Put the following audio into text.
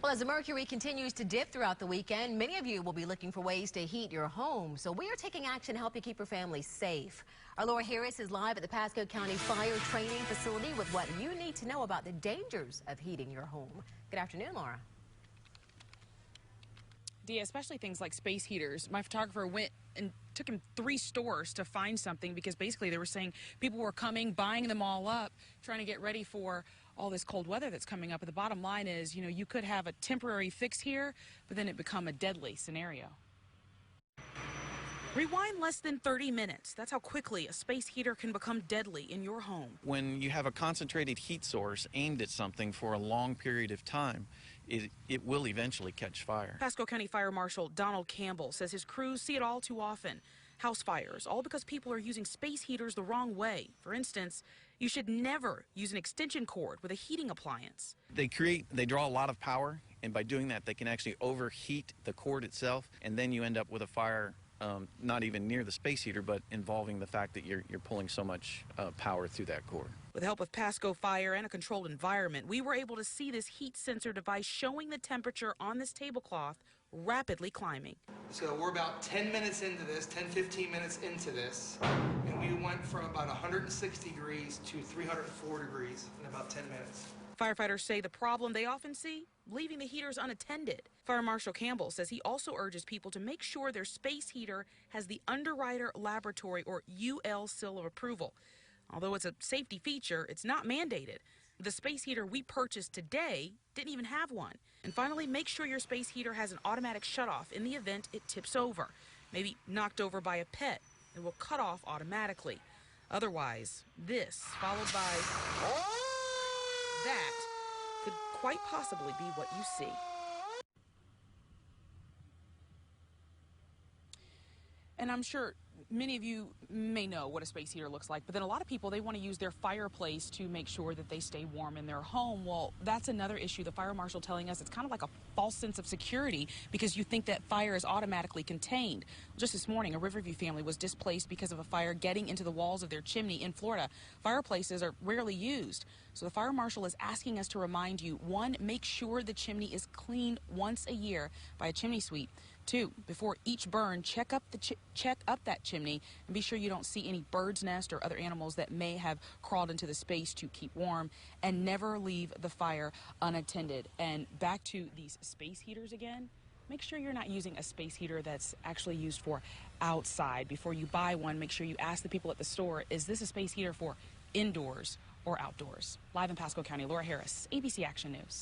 Well, as the mercury continues to dip throughout the weekend, many of you will be looking for ways to heat your home. So we are taking action to help you keep your family safe. Our Laura Harris is live at the Pasco County Fire Training Facility with what you need to know about the dangers of heating your home. Good afternoon, Laura. Dia, especially things like space heaters. My photographer went and took him 3 stores to find something because basically they were saying people were coming, buying them all up, trying to get ready for all this cold weather that's coming up. But the bottom line is, you know, you could have a temporary fix here, but then it become a deadly scenario. Rewind less than 30 minutes. That's how quickly a space heater can become deadly in your home. When you have a concentrated heat source aimed at something for a long period of time, it will eventually catch fire. Pasco County Fire Marshal Donald Campbell says his crews see it all too often. House fires, all because people are using space heaters the wrong way. For instance, you should never use an extension cord with a heating appliance. They draw a lot of power, and by doing that, they can actually overheat the cord itself, and then you end up with a fire not even near the space heater, but involving the fact that you're pulling so much power through that cord. With the help of Pasco Fire and a controlled environment, we were able to see this heat sensor device showing the temperature on this tablecloth rapidly climbing. So we're about 10 minutes into this, 10-15 minutes into this, and we went from about 160 degrees to 304 degrees in about 10 minutes. Firefighters say the problem they often see, leaving the heaters unattended. Fire Marshal Campbell says he also urges people to make sure their space heater has the Underwriter Laboratory or UL seal of approval. Although it's a safety feature, it's not mandated. The space heater we purchased today didn't even have one. And finally, make sure your space heater has an automatic shutoff in the event it tips over. Maybe knocked over by a pet. It will cut off automatically. Otherwise, this, followed by that, could quite possibly be what you see. And I'm sure many of you may know what a space heater looks like, but then a lot of people, they want to use their fireplace to make sure that they stay warm in their home. Well, that's another issue. The fire marshal telling us it's kind of like a false sense of security because you think that fire is automatically contained. Just this morning, a Riverview family was displaced because of a fire getting into the walls of their chimney in Florida. Fireplaces are rarely used. So the fire marshal is asking us to remind you, 1, make sure the chimney is cleaned once a year by a chimney sweep. 2, before each burn, check up that chimney and be sure you don't see any bird's nest or other animals that may have crawled into the space to keep warm, and never leave the fire unattended. And back to these space heaters again, make sure you're not using a space heater that's actually used for outside. Before you buy one, make sure you ask the people at the store, is this a space heater for indoors or outdoors? Live in Pasco County, Laura Harris, ABC Action News.